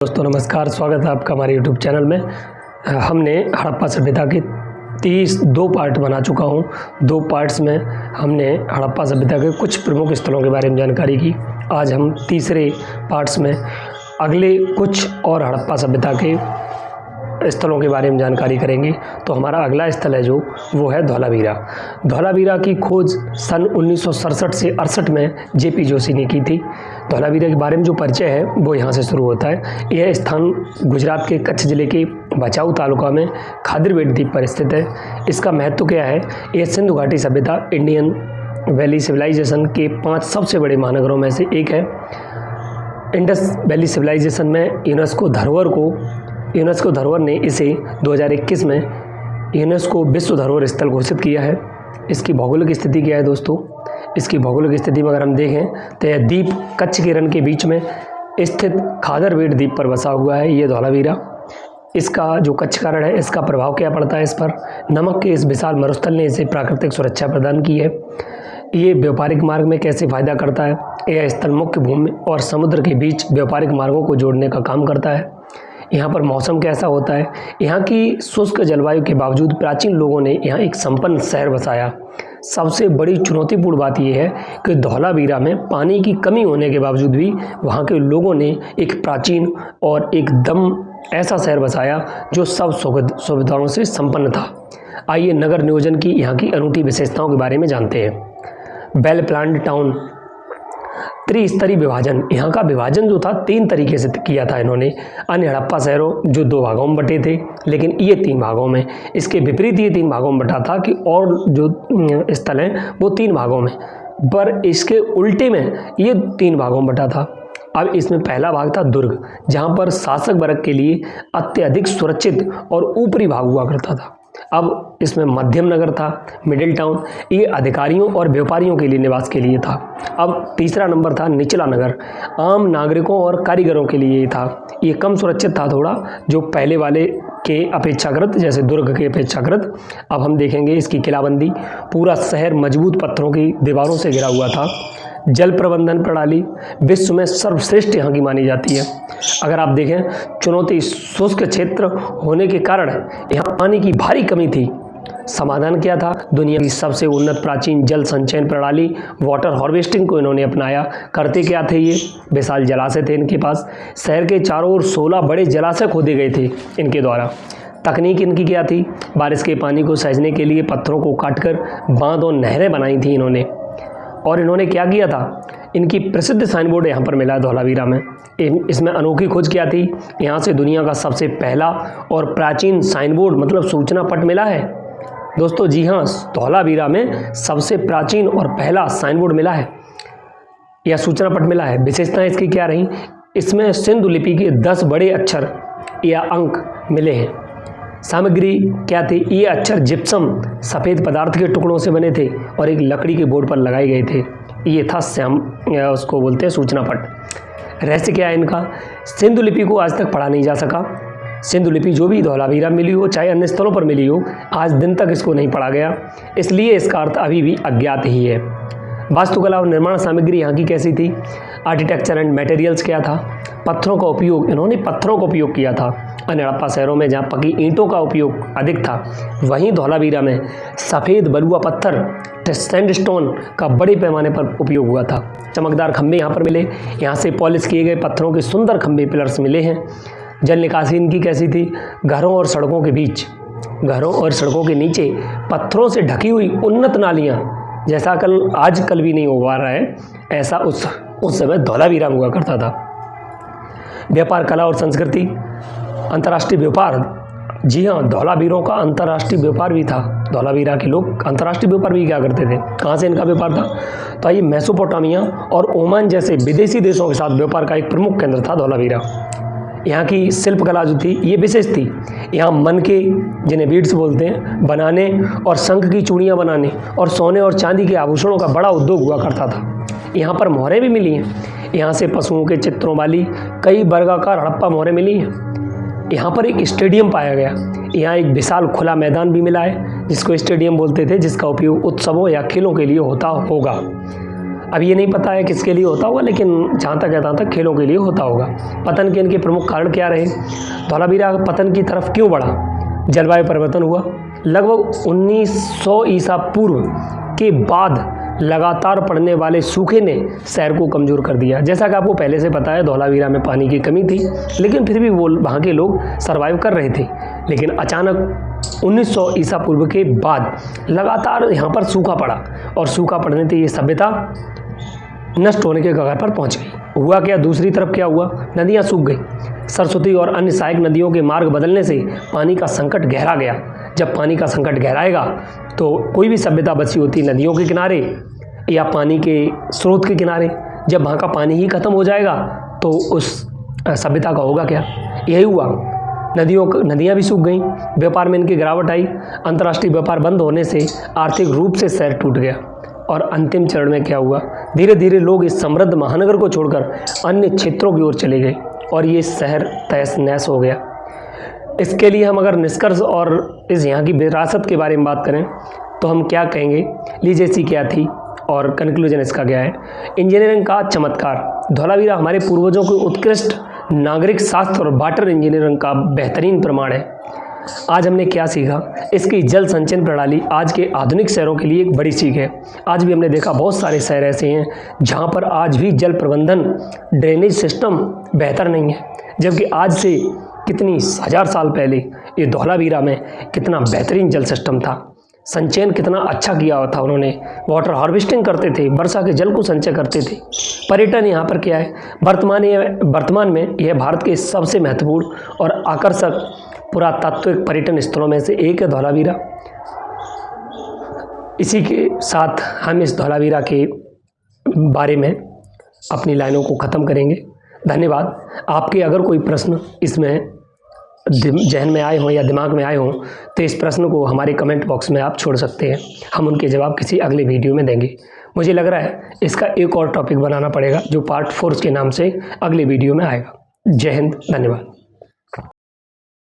दोस्तों नमस्कार, स्वागत है आपका हमारे YouTube चैनल में। हमने हड़प्पा सभ्यता के 2 पार्ट बना चुका हूँ। 2 पार्ट्स में हमने हड़प्पा सभ्यता के कुछ प्रमुख स्थलों के बारे में जानकारी की। आज हम तीसरे पार्ट्स में अगले कुछ और हड़प्पा सभ्यता के स्थलों के बारे में जानकारी करेंगे। तो हमारा अगला स्थल है जो वो है धौलावीरा। धौलावीरा की खोज सन 1967 से 68 में जेपी जोशी ने की थी। धौलावीरा के बारे में जो परिचय है वो यहाँ से शुरू होता है। यह स्थान गुजरात के कच्छ जिले के भचाऊ तालुका में खादिरबेट द्वीप पर स्थित है। इसका महत्व क्या है? यह सिंधु घाटी सभ्यता इंडियन वैली सिविलाइजेशन के 5 सबसे बड़े महानगरों में से एक है। इंडस वैली सिविलाइजेशन में यूनेस्को धरोहर ने इसे 2021 में यूनेस्को विश्व धरोहर स्थल घोषित किया है। इसकी भौगोलिक स्थिति क्या है दोस्तों? इसकी भौगोलिक स्थिति में अगर हम देखें तो यह द्वीप कच्छ के रण के बीच में स्थित खादरबेट द्वीप पर बसा हुआ है ये धौलावीरा। इसका जो कच्छ का रण है इसका प्रभाव क्या पड़ता है इस पर? नमक के इस विशाल मरुस्थल ने इसे प्राकृतिक सुरक्षा प्रदान की है। ये व्यापारिक मार्ग में कैसे फायदा करता है? यह स्थल मुख्य भूमि और समुद्र के बीच व्यापारिक मार्गों को जोड़ने का काम करता है। यहाँ पर मौसम कैसा होता है? यहाँ की शुष्क जलवायु के बावजूद प्राचीन लोगों ने यहाँ एक संपन्न शहर बसाया। सबसे बड़ी चुनौतीपूर्ण बात यह है कि धौलावीरा में पानी की कमी होने के बावजूद भी वहाँ के लोगों ने एक प्राचीन और एकदम ऐसा शहर बसाया जो सब सुविधाओं से संपन्न था। आइए नगर नियोजन की यहाँ की अनूठी विशेषताओं के बारे में जानते हैं। वेल प्लान्ड टाउन, त्रिस्तरीय विभाजन। यहाँ का विभाजन जो था 3 तरीके से किया था इन्होंने। अन्य हड़प्पा शहरों जो 2 भागों में बटे थे, लेकिन ये 3 भागों में। इसके विपरीत ये 3 भागों में बटा था कि और जो स्थल हैं वो 3 भागों में, पर इसके उल्टे में ये 3 भागों में बटा था। अब इसमें पहला भाग था दुर्ग, जहाँ पर शासक वर्ग के लिए अत्यधिक सुरक्षित और ऊपरी भाग हुआ करता था। अब इसमें मध्यम नगर था, मिडिल टाउन। ये अधिकारियों और व्यापारियों के लिए निवास के लिए था। अब तीसरा नंबर था निचला नगर, आम नागरिकों और कारीगरों के लिए था। ये कम सुरक्षित था थोड़ा, जो पहले वाले के अपेक्षाकृत, जैसे दुर्ग के अपेक्षाकृत। अब हम देखेंगे इसकी किलाबंदी। पूरा शहर मजबूत पत्थरों की दीवारों से घिरा हुआ था। जल प्रबंधन प्रणाली विश्व में सर्वश्रेष्ठ यहाँ की मानी जाती है। अगर आप देखें, चुनौती शुष्क क्षेत्र होने के कारण यहाँ पानी की भारी कमी थी। समाधान क्या था? दुनिया की सबसे उन्नत प्राचीन जल संचयन प्रणाली वाटर हार्वेस्टिंग को इन्होंने अपनाया। करते क्या थे? ये विशाल जलाशय थे इनके पास। शहर के चारों ओर 16 बड़े जलाशय खोदे गए थे इनके द्वारा। तकनीक इनकी क्या थी? बारिश के पानी को सहेजने के लिए पत्थरों को काटकर बांध और नहरें बनाई थी इन्होंने। और इन्होंने क्या किया था? इनकी प्रसिद्ध साइन बोर्ड यहाँ पर मिला है धौलावीरा में। इसमें अनोखी खोज क्या थी? यहाँ से दुनिया का सबसे पहला और प्राचीन साइन बोर्ड मतलब सूचना पट मिला है दोस्तों। जी हाँ, धौलावीरा में सबसे प्राचीन और पहला साइन बोर्ड मिला है या सूचना पट मिला है। विशेषताएं इसकी क्या रही? इसमें सिंधु लिपि के 10 बड़े अक्षर या अंक मिले हैं। सामग्री क्या थी? ये अक्षर जिप्सम सफ़ेद पदार्थ के टुकड़ों से बने थे और एक लकड़ी के बोर्ड पर लगाए गए थे। ये था उसको बोलते हैं सूचना पट। रहस्य क्या है इनका? सिंधु लिपि को आज तक पढ़ा नहीं जा सका। सिंधु लिपि जो भी धौलावीरा मिली हो, चाहे अन्य स्थलों पर मिली हो, आज दिन तक इसको नहीं पढ़ा गया, इसलिए इसका अर्थ अभी भी अज्ञात ही है। वास्तुकला और निर्माण सामग्री यहाँ की कैसी थी? आर्किटेक्चर एंड मटेरियल्स क्या था? पत्थरों का उपयोग, इन्होंने पत्थरों का उपयोग किया था। अन्य हड़प्पा शहरों में जहाँ पकी ईंटों का उपयोग अधिक था, वहीं धौलावीरा में सफ़ेद बलुआ पत्थर सैंडस्टोन का बड़े पैमाने पर उपयोग हुआ था। चमकदार खंभे यहाँ पर मिले। यहाँ से पॉलिश किए गए पत्थरों के सुंदर खंभे पिलर्स मिले हैं। जल निकासी इनकी कैसी थी? घरों और सड़कों के नीचे पत्थरों से ढकी हुई उन्नत नालियाँ, जैसा आजकल भी नहीं हो पा रहा है, ऐसा उस समय धौलावीरा में हुआ करता था। व्यापार, कला और संस्कृति, अंतर्राष्ट्रीय व्यापार। जी हाँ, धौलावीरों का अंतर्राष्ट्रीय व्यापार भी था। धौलावीरा के लोग अंतर्राष्ट्रीय व्यापार भी क्या करते थे? कहाँ से इनका व्यापार था? तो ये मेसोपोटामिया और ओमान जैसे विदेशी देशों के साथ व्यापार का एक प्रमुख केंद्र था धौलावीरा। यहाँ की शिल्पकला जो थी ये विशेष थी। यहाँ मन के, जिन्हें बीड्स बोलते हैं, बनाने और शंख की चूड़ियाँ बनाने और सोने और चांदी के आभूषणों का बड़ा उद्योग हुआ करता था। यहाँ पर मोहरें भी मिली हैं। यहाँ से पशुओं के चित्रों वाली कई वर्गाकार हड़प्पा मोहरें मिली हैं। यहाँ पर एक स्टेडियम पाया गया। यहाँ एक विशाल खुला मैदान भी मिला है जिसको स्टेडियम बोलते थे, जिसका उपयोग उत्सवों या खेलों के लिए होता होगा। अब ये नहीं पता है किसके लिए होता होगा, लेकिन जहाँ तक है तहाँ तक खेलों के लिए होता होगा। पतन के इनके प्रमुख कारण क्या रहे? धौलावीरा पतन की तरफ क्यों बढ़ा? जलवायु परिवर्तन हुआ। लगभग 1900 ईसा पूर्व के बाद लगातार पड़ने वाले सूखे ने शहर को कमज़ोर कर दिया। जैसा कि आपको पहले से पता है, धौलावीरा में पानी की कमी थी, लेकिन फिर भी वो वहाँ के लोग सर्वाइव कर रहे थे। लेकिन अचानक 1900 ईसा पूर्व के बाद लगातार यहाँ पर सूखा पड़ा, और सूखा पड़ने से ये सभ्यता नष्ट होने के कगार पर पहुँच गई। हुआ क्या? दूसरी तरफ क्या हुआ? नदियाँ सूख गई। सरस्वती और अन्य सहायक नदियों के मार्ग बदलने से पानी का संकट गहरा गया। जब पानी का संकट गहराएगा तो कोई भी सभ्यता बची होती नदियों के किनारे या पानी के स्रोत के किनारे, जब वहाँ का पानी ही खत्म हो जाएगा तो उस सभ्यता का होगा क्या? यही हुआ। नदियाँ भी सूख गईं, व्यापार में इनकी गिरावट आई। अंतर्राष्ट्रीय व्यापार बंद होने से आर्थिक रूप से शहर टूट गया। और अंतिम चरण में क्या हुआ? धीरे धीरे लोग इस समृद्ध महानगर को छोड़कर अन्य क्षेत्रों की ओर चले गए और ये शहर तहस नहस हो गया। इसके लिए हम अगर निष्कर्ष और इस यहाँ की विरासत के बारे में बात करें तो हम क्या कहेंगे? लीजेसी क्या थी और कंक्लूजन इसका क्या है? इंजीनियरिंग का चमत्कार। धौलावीरा हमारे पूर्वजों के उत्कृष्ट नागरिक शास्त्र और वाटर इंजीनियरिंग का बेहतरीन प्रमाण है। आज हमने क्या सीखा? इसकी जल संचयन प्रणाली आज के आधुनिक शहरों के लिए एक बड़ी सीख है। आज भी हमने देखा बहुत सारे शहर ऐसे हैं जहाँ पर आज भी जल प्रबंधन, ड्रेनेज सिस्टम बेहतर नहीं है, जबकि आज से कितनी हजार साल पहले ये धौलावीरा में कितना बेहतरीन जल सिस्टम था। संचयन कितना अच्छा किया हुआ था उन्होंने। वाटर हार्वेस्टिंग करते थे, वर्षा के जल को संचय करते थे। पर्यटन यहाँ पर क्या है? वर्तमान में यह भारत के सबसे महत्वपूर्ण और आकर्षक पुरातात्विक पर्यटन स्थलों में से एक है धौलावीरा। इसी के साथ हम इस धौलावीरा के बारे में अपनी लाइनों को ख़त्म करेंगे। धन्यवाद। आपके अगर कोई प्रश्न इसमें जहन में आए हों या दिमाग में आए हों तो इस प्रश्न को हमारे कमेंट बॉक्स में आप छोड़ सकते हैं। हम उनके जवाब किसी अगले वीडियो में देंगे। मुझे लग रहा है इसका एक और टॉपिक बनाना पड़ेगा जो पार्ट 4 के नाम से अगले वीडियो में आएगा। जय हिंद, धन्यवाद।